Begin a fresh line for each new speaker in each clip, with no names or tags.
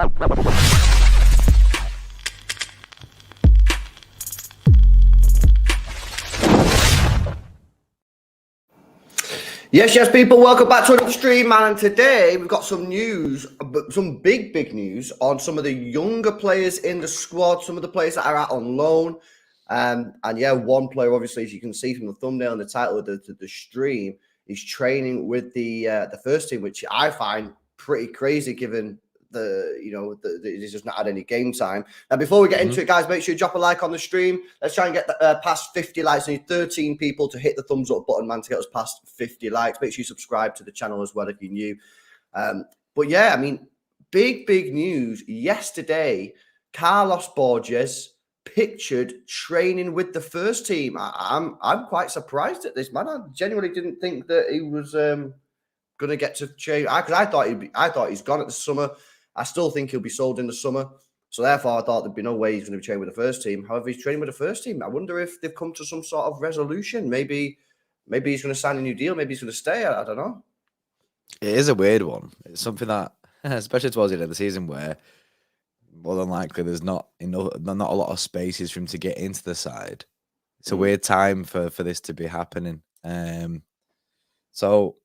Yes, people, welcome back to another stream, man. And today we've got some news, some big news on some of the younger players in the squad, some of the players that are out on loan. And yeah, one player, obviously, as you can see from the thumbnail and the title of the stream, is training with the first team, which I find pretty crazy given he's just not had any game time. Now, before we get into it, guys, make sure you drop a like on the stream. Let's try and get past 50 likes. We need 13 people to hit the thumbs up button, man, to get us past 50 likes. Make sure you subscribe to the channel as well if you're new. But yeah, I mean, big news. Yesterday, Carlos Borges pictured training with the first team. I'm quite surprised at this, man. I genuinely didn't think that he was going to get to train. Because I thought he's gone at the summer. I still think he'll be sold in the summer. So therefore, I thought there'd be no way he's going to be training with the first team. However, he's training with the first team. I wonder if they've come to some sort of resolution. Maybe he's going to sign a new deal. Maybe he's going to stay. I don't know.
It is a weird one. It's something that, especially towards the end of the season, where more than likely there's not a lot of spaces for him to get into the side. It's a weird time for this to be happening. So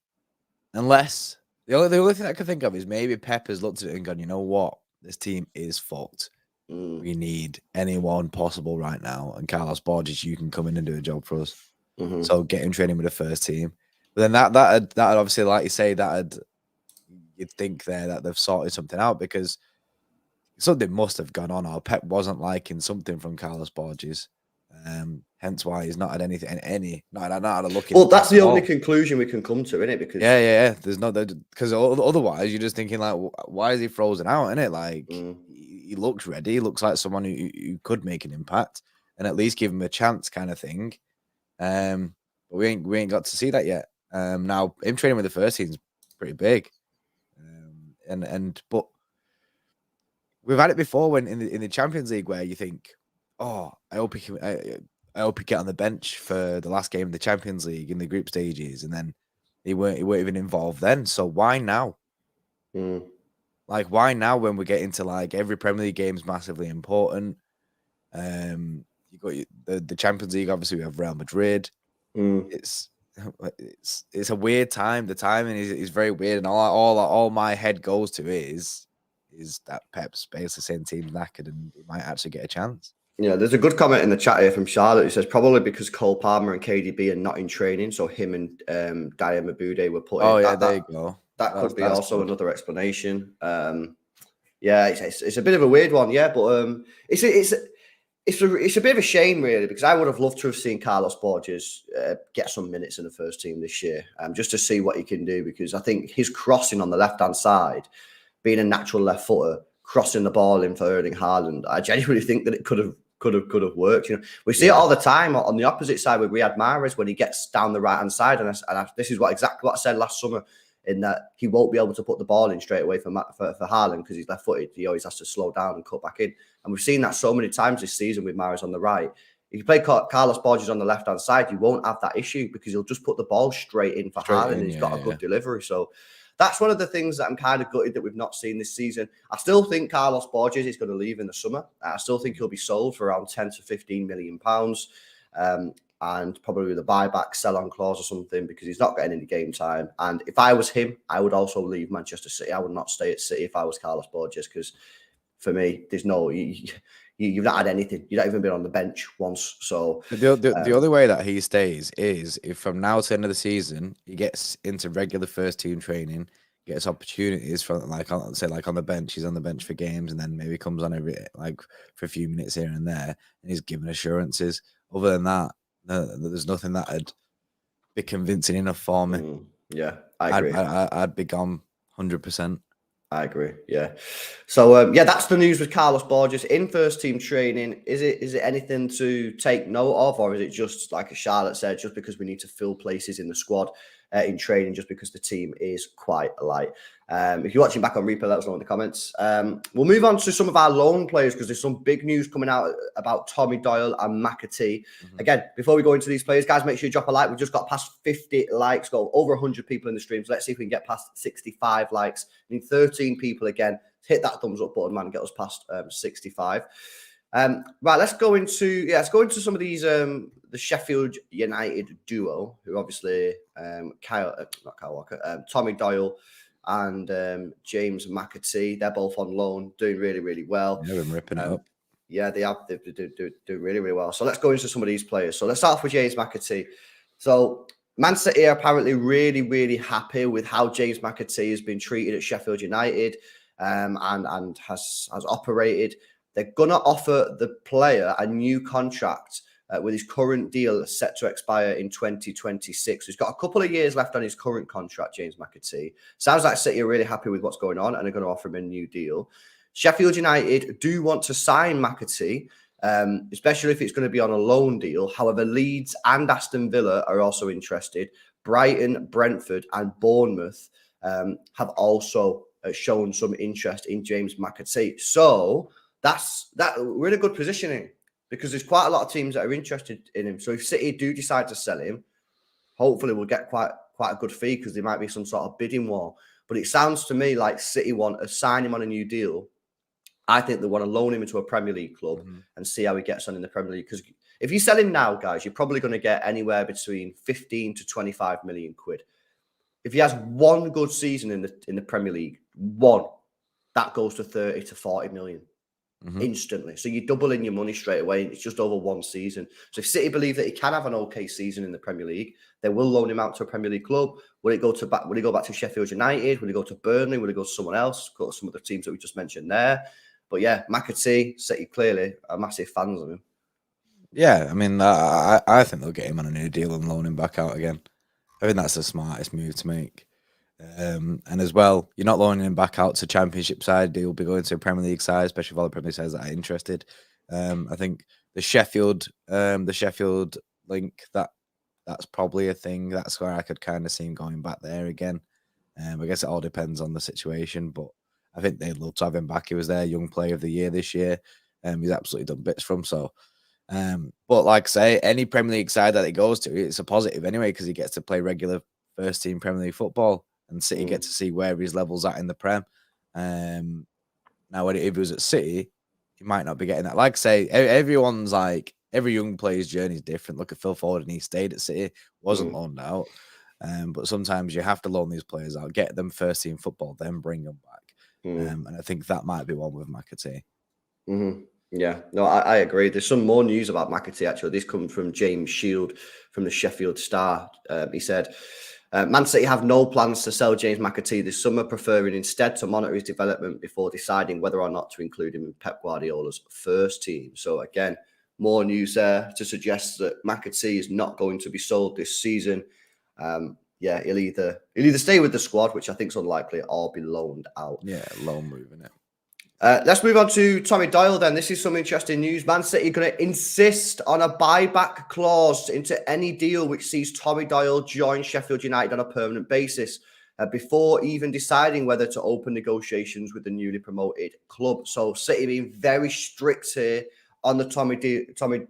unless the only thing I can think of is maybe Pep has looked at it and gone, you know what, this team is fucked. We need anyone possible right now, and Carlos Borges, you can come in and do a job for us. So get him training with the first team. But then that obviously, like you say, you'd think there that they've sorted something out, because something must have gone on, or Pep wasn't liking something from Carlos Borges. Hence why he's not had anything, not had a look.
Well, that's the only conclusion we can come to, isn't it? Because
there's no, because otherwise you're just thinking, like, why is he frozen out? Isn't it? Like, he looks ready. He looks like someone who could make an impact and at least give him a chance, kind of thing. But we ain't got to see that yet. Now him training with the first team is pretty big. But we've had it before when in the Champions League, where you think, oh, I hope he get on the bench for the last game of the Champions League in the group stages, and then he weren't even involved then. So why now? Like, why now when we get into, like, every Premier League game is massively important? You got the Champions League. Obviously, we have Real Madrid. It's a weird time. The timing is very weird, and all my head goes to is that Pep's basically saying team's knackered and he might actually get a chance.
Yeah, there's a good comment in the chat here from Charlotte who says probably because Cole Palmer and KDB are not in training, so him and Dyer Mabude were put in.
Oh, yeah, there you go.
That could be also another explanation. Yeah, it's a bit of a weird one, yeah, but it's a bit of a shame, really, because I would have loved to have seen Carlos Borges get some minutes in the first team this year, just to see what he can do, because I think his crossing on the left-hand side, being a natural left footer, crossing the ball in for Erling Haaland, I genuinely think that it could have worked. You know, we see it all the time on the opposite side with Riyad Mahrez when he gets down the right hand side, and this is exactly what I said last summer, in that he won't be able to put the ball in straight away for Haaland because he's left footed. He always has to slow down and cut back in, and we've seen that so many times this season with Mahrez on the right. If you play Carlos Borges on the left hand side, you won't have that issue because he'll just put the ball straight in for Haaland, and he's got a good delivery. So that's one of the things that I'm kind of gutted that we've not seen this season. I still think Carlos Borges is going to leave in the summer. I still think he'll be sold for around 10 to 15 million pounds, and probably with a buyback sell-on clause or something, because he's not getting any game time. And if I was him, I would also leave Manchester City. I would not stay at City if I was Carlos Borges, because for me, there's no... You've not had anything. You've not even been on the bench once. So
the only way that he stays is if from now to the end of the season he gets into regular first team training, gets opportunities from, like, on the bench. He's on the bench for games, and then maybe comes on for a few minutes here and there, and he's given assurances. Other than that, there's nothing that'd be convincing enough for me.
Yeah, I agree.
I'd be gone 100%.
I agree. Yeah. So that's the news with Carlos Borges in first team training. Is it anything to take note of, or is it just, like Charlotte said, just because we need to fill places in the squad in training, just because the team is quite light? If you're watching back on replay, let us know in the comments. We'll move on to some of our loan players, because there's some big news coming out about Tommy Doyle and McAtee. Again, before we go into these players, guys, make sure you drop a like. We've just got past 50 likes, got over 100 people in the stream. So let's see if we can get past 65 likes. We need 13 people again hit that thumbs up button, man. Get us past 65. Right, let's go into some of these the Sheffield United duo, who obviously Tommy Doyle and James McAtee. They're both on loan, doing really, really well.
Yeah, been ripping it up.
Yeah, they do really, really well. So let's go into some of these players. So let's start off with James McAtee. So Man City are apparently really, really happy with how James McAtee has been treated at Sheffield United and has operated. They're going to offer the player a new contract with his current deal set to expire in 2026. He's got a couple of years left on his current contract, James McAtee. Sounds like City are really happy with what's going on and are going to offer him a new deal. Sheffield United do want to sign McAtee, especially if it's going to be on a loan deal. However, Leeds and Aston Villa are also interested. Brighton, Brentford, and Bournemouth have also shown some interest in James McAtee. So we're in a good positioning because there's quite a lot of teams that are interested in him. So if City do decide to sell him, hopefully we'll get quite a good fee because there might be some sort of bidding war. But it sounds to me like City want to sign him on a new deal. I think they want to loan him into a Premier League club and see how he gets on in the Premier League. Because if you sell him now, guys, you're probably going to get anywhere between 15 to 25 million quid. If he has one good season in the Premier League, that goes to 30 to 40 million instantly. So you're doubling your money straight away, and it's just over one season. So if City believe that he can have an okay season in the Premier League, they will loan him out to a Premier League club. Will he go back to Sheffield United? Will he go to Burnley? Will he go to someone else? Go to some of the teams that we just mentioned there. But yeah, McAtee, City clearly are massive fans of him.
Yeah, I mean, I think they'll get him on a new deal and loan him back out again. I think that's the smartest move to make. And as well, you're not loaning him back out to Championship side. He'll be going to a Premier League side, especially if all the Premier League sides that are interested. I think the Sheffield link, that's probably a thing. That's where I could kind of see him going back there again. I guess it all depends on the situation, but I think they'd love to have him back. He was their Young Player of the Year this year. He's absolutely done bits from. So, but like I say, any Premier League side that he goes to, it's a positive anyway because he gets to play regular first team Premier League football, and City get to see where his level's at in the Prem. Now, if he was at City, he might not be getting that. Like I say, everyone's like every young player's journey is different. Look at Phil Ford, and he stayed at City, wasn't loaned out. But sometimes you have to loan these players out, get them first team football, then bring them back. And I think that might be one with McAtee.
Yeah, no, I agree. There's some more news about McAtee, actually. This comes from James Shield from the Sheffield Star. He said, Man City have no plans to sell James McAtee this summer, preferring instead to monitor his development before deciding whether or not to include him in Pep Guardiola's first team. So again, more news there to suggest that McAtee is not going to be sold this season. Yeah, he'll either stay with the squad, which I think is unlikely, or be loaned out.
Yeah, loan move, innit?
Let's move on to Tommy Doyle then. This is some interesting news. Man City are going to insist on a buyback clause into any deal which sees Tommy Doyle join Sheffield United on a permanent basis before even deciding whether to open negotiations with the newly promoted club. So City being very strict here on the Tommy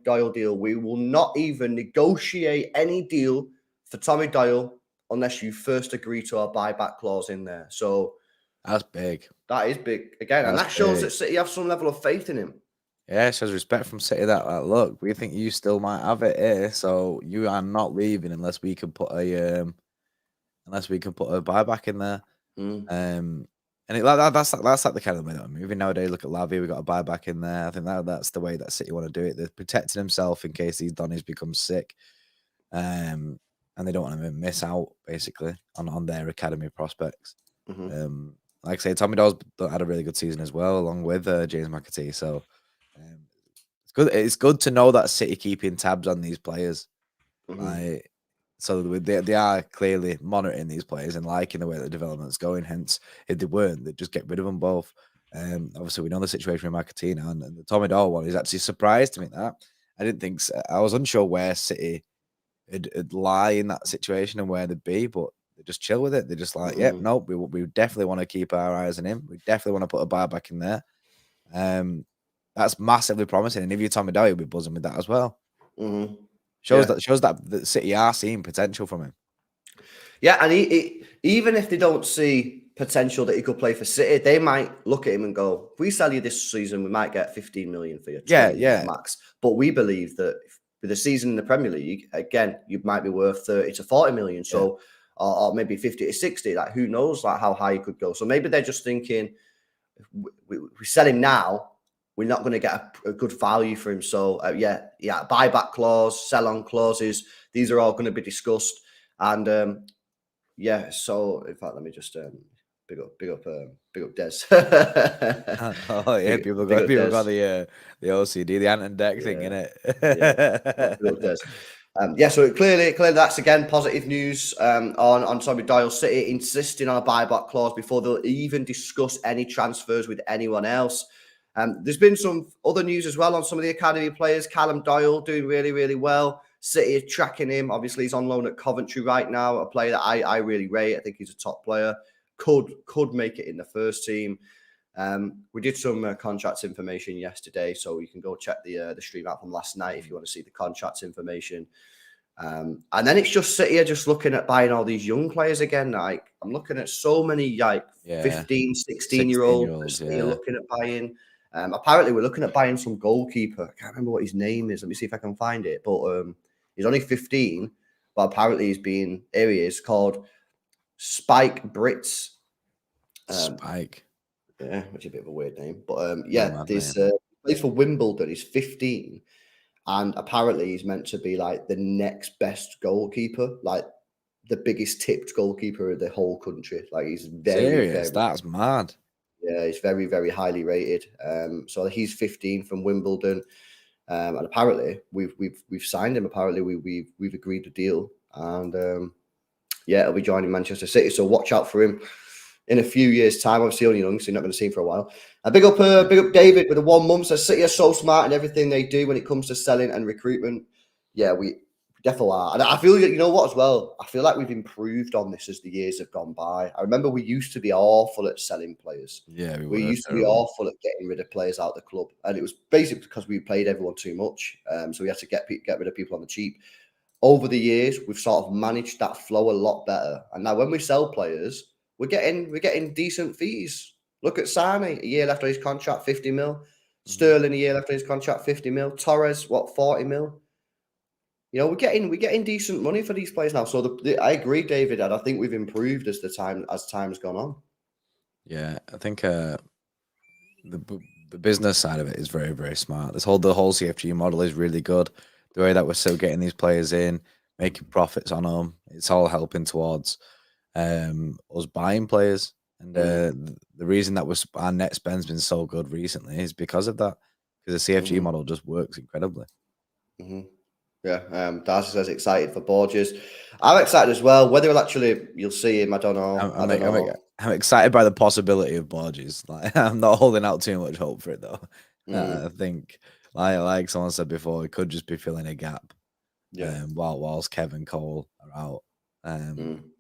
Doyle deal. We will not even negotiate any deal for Tommy Doyle unless you first agree to our buyback clause in there. So
that's big.
That is big again, and that shows that City have some level of faith in him.
Yeah, it shows respect from City that look, we think you still might have it here, so you are not leaving unless we can put a buyback in there. And that's like the kind of way that I'm moving nowadays. Look at Lavia, we got a buyback in there. I think that's the way that City want to do it. They're protecting himself in case these Donnies become sick, and they don't want to miss out basically on their academy prospects. Like I say, Tommy Doyle's had a really good season as well, along with James McAtee. So it's good. It's good to know that City keeping tabs on these players. So they are clearly monitoring these players and liking the way the development's going. Hence, if they weren't, they'd just get rid of them both. Obviously, we know the situation with McAtee now, and the Tommy Doyle one is actually surprised me that I didn't think so. I was unsure where City would lie in that situation and where they'd be, but they just chill with it. They're just like, yeah, no, we definitely want to keep our eyes on him. We definitely want to put a buyback in there. That's massively promising. And if you're Tommy Doyle, you'll be buzzing with that as well. Shows that the City are seeing potential from him.
Yeah, and he, even if they don't see potential that he could play for City. They might look at him and go, if we sell you this season, we might get 15 million for you, 20 max. But we believe that with the season in the Premier League, again, you might be worth 30 to 40 million. So, or maybe 50 to 60. Like, who knows like how high he could go. So maybe they're just thinking, we sell him now, we're not going to get a good value for him. So, buyback clause, sell-on clauses, these are all going to be discussed. And, so in fact, let me just big up Des.
People got the OCD, the ant and deck thing, innit?
Big up Des. So clearly that's again positive news on Doyle City insisting on a buyback clause before they'll even discuss any transfers with anyone else. There's been some other news as well on some of the academy players. Callum Doyle doing really, really well. City are tracking him. Obviously, he's on loan at Coventry right now, a player that I really rate. I think he's a top player. Could make it in the first team. We did some contracts information yesterday, so you can go check the stream out from last night if you want to see the contracts information. And then it's just City are just looking at buying all these young players again. Like, I'm looking at so many 15, 16-year-olds that you're looking at buying. Apparently, we're looking at buying some goalkeeper. I can't remember what his name is. Let me see if I can find it. But he's only 15, but apparently here he is, called Spike Brits.
Spike.
Yeah, which is a bit of a weird name. But this plays for Wimbledon. He's 15. And apparently he's meant to be like the next best goalkeeper, like the biggest tipped goalkeeper of the whole country. Like, he's very,
that's mad.
Yeah, he's very, very highly rated. So he's 15 from Wimbledon. And apparently we've signed him. Apparently we've agreed a deal. And he'll be joining Manchester City. So watch out for him in a few years' time. Obviously only young, so you're not going to see him for a while. Big up David with the 1 month. Says City are so smart in everything they do when it comes to selling and recruitment. Yeah, we definitely are. And I feel, you know what, as well, I feel like we've improved on this as the years have gone by. I remember we used to be awful at selling players.
Yeah,
we used to be awful at getting rid of players out of the club. And it was basically because we played everyone too much. So we had to get rid of people on the cheap. Over the years, we've sort of managed that flow a lot better. And now when we sell players, we're getting decent fees. Look at Sane, a year left on his contract, 50 mil. Sterling, a year left on his contract, 50 mil. Torres, 40 mil. You know, we're getting decent money for these players now. So I agree, David, and I think we've improved as time's gone on.
Yeah, I think the business side of it is very, very smart. The whole CFG model is really good. The way that we're still getting these players in, making profits on them, it's all helping towards us buying players. And the reason that our net spend's been so good recently is because of that. Because the CFG model just works incredibly.
Yeah, Darcy says excited for Borges. I'm excited as well. Whether you'll see him, I don't know.
I'm excited by the possibility of Borges. Like, I'm not holding out too much hope for it though. I think, like someone said before, it could just be filling a gap. Whilst Kevin Cole are out.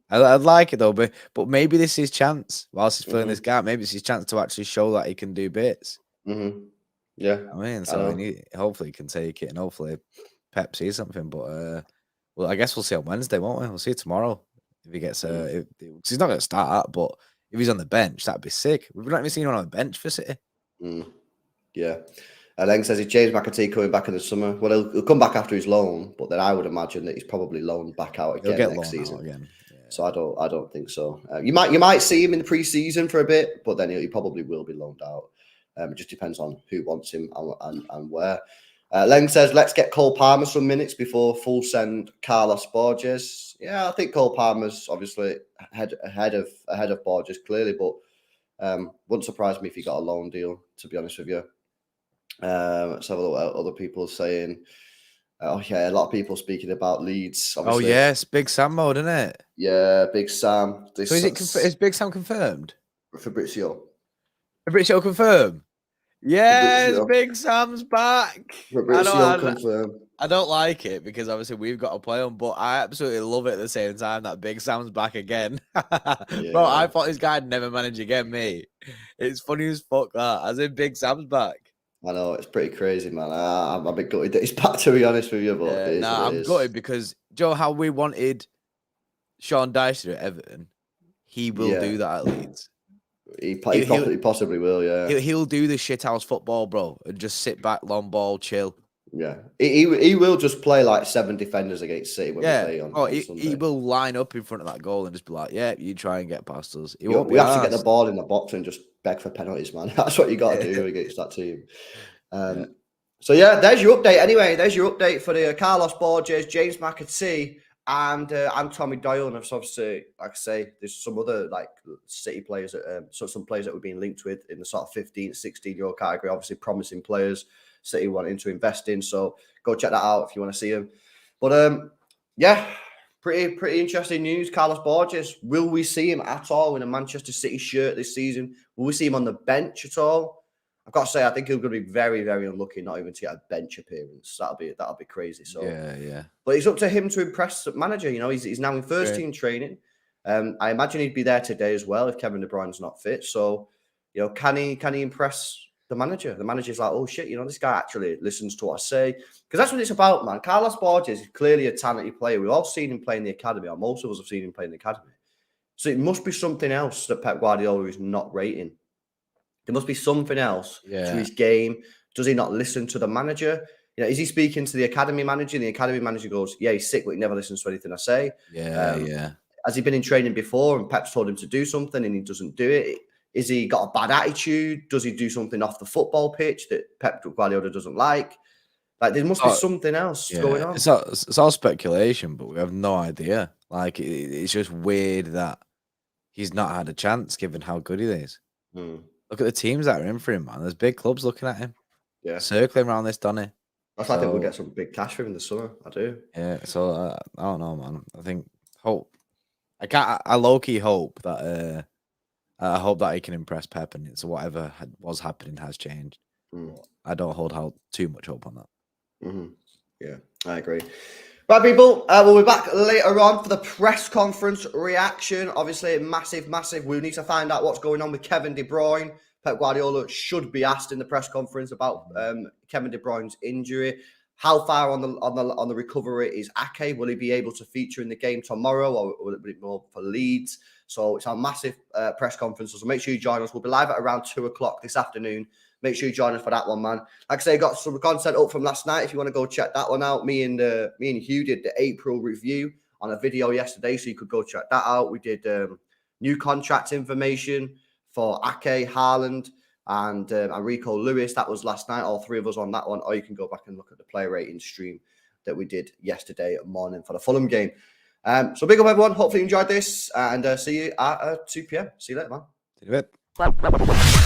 I'd like it though, but maybe this is his chance. Whilst he's filling this gap, maybe it's his chance to actually show that he can do bits.
Yeah,
I mean, so hopefully he can take it, and hopefully Pep sees something. But well, I guess we'll see on Wednesday, won't we? We'll see tomorrow if he gets. He's not going to start, but if he's on the bench, that'd be sick. We've not even seen him on the bench for City.
Yeah. Leng says if James McAtee coming back in the summer, well, he'll come back after his loan, but then I would imagine that he's probably loaned back out again next season. Again. Yeah. So I don't think so. You might see him in the pre-season for a bit, but then he probably will be loaned out. It just depends on who wants him and where. Leng says let's get Cole Palmer some minutes before full send Carlos Borges. Yeah, I think Cole Palmer's obviously ahead of Borges clearly, but wouldn't surprise me if he got a loan deal. To be honest with you. Let's have a look at other people saying. A lot of people speaking about Leeds. Obviously.
Oh yes, Big Sam mode, isn't it?
Yeah, Big Sam.
So is Big Sam confirmed?
Fabrizio
confirmed. Yes, Big Sam's back.
Fabrizio confirmed.
I don't like it because obviously we've got to play him, but I absolutely love it at the same time that Big Sam's back again. Bro, I thought this guy would never manage again, mate. It's funny as fuck that. As in Big Sam's back.
I know, it's pretty crazy, man. I'm a bit gutted that he's back, to be honest with you. But
I'm gutted because, Joe, how we wanted Sean Dyche at Everton, he will do that at Leeds.
He possibly will, yeah.
He'll do the shithouse football, bro, and just sit back, long ball, chill.
Yeah, he will just play like 7 defenders against City when we play on.
Oh, he will line up in front of that goal and just be like, "Yeah, you try and get past us."
You have to get the ball in the box and just beg for penalties, man. That's what you got to do against that team. So yeah, there's your update. Anyway, there's your update for the Carlos Borges, James McAtee, and Tommy Doyle. And obviously, like I say, there's some other like City players, some players that we've been linked with in the sort of 15, 16-year-old category. Obviously, promising players City wanting to invest in. So go check that out if you want to see them. But yeah, pretty interesting news. Carlos Borges, will we see him at all in a Manchester City shirt this season? Will we see him on the bench at all? I've got to say, I think he's going to be very, very unlucky not even to get a bench appearance. That'll be crazy. So
yeah.
But it's up to him to impress the manager. You know, he's now in first team training. I imagine he'd be there today as well if Kevin De Bruyne's not fit. So, you know, can he impress the manager? The manager's like, oh shit, you know, this guy actually listens to what I say. Because that's what it's about, man. Carlos Borges is clearly a talented player. We've all seen him play in the academy, or most of us have seen him play in the academy. So it must be something else that Pep Guardiola is not rating. There must be something else to his game. Does he not listen to the manager? You know, is he speaking to the academy manager? And the academy manager goes, yeah, he's sick, but he never listens to anything I say. Has he been in training before and Pep's told him to do something and he doesn't do it? Is he got a bad attitude? Does he do something off the football pitch that Pep Guardiola doesn't like? Like, there must be something else going on.
It's all speculation, but we have no idea. Like, it's just weird that he's not had a chance given how good he is. Look at the teams that are in for him, man. There's big clubs looking at him. Yeah. Circling around this, Donny.
I think we'll get some big cash for him in the summer. I do.
Yeah, so I don't know, man. I low-key hope that I hope that he can impress Pep and so whatever was happening has changed. I don't hold too much hope on that.
Yeah, I agree. Right, people, we'll be back later on for the press conference reaction. Obviously, massive. We need to find out what's going on with Kevin De Bruyne. Pep Guardiola should be asked in the press conference about Kevin De Bruyne's injury. How far on the recovery is Ake? Will he be able to feature in the game tomorrow, or will it be more for Leeds? So it's our massive press conference. So make sure you join us. We'll be live at around 2:00 this afternoon. Make sure you join us for that one, man. Like I say, got some content up from last night. If you want to go check that one out, me and Hugh did the April review on a video yesterday, so you could go check that out. We did new contract information for Ake, Haaland, and Rico Lewis. That was last night. All three of us on that one. Or you can go back and look at the player rating stream that we did yesterday morning for the Fulham game. So big up, everyone. Hopefully you enjoyed this, and see you at 2 p.m. See you later, man.
See you in a bit.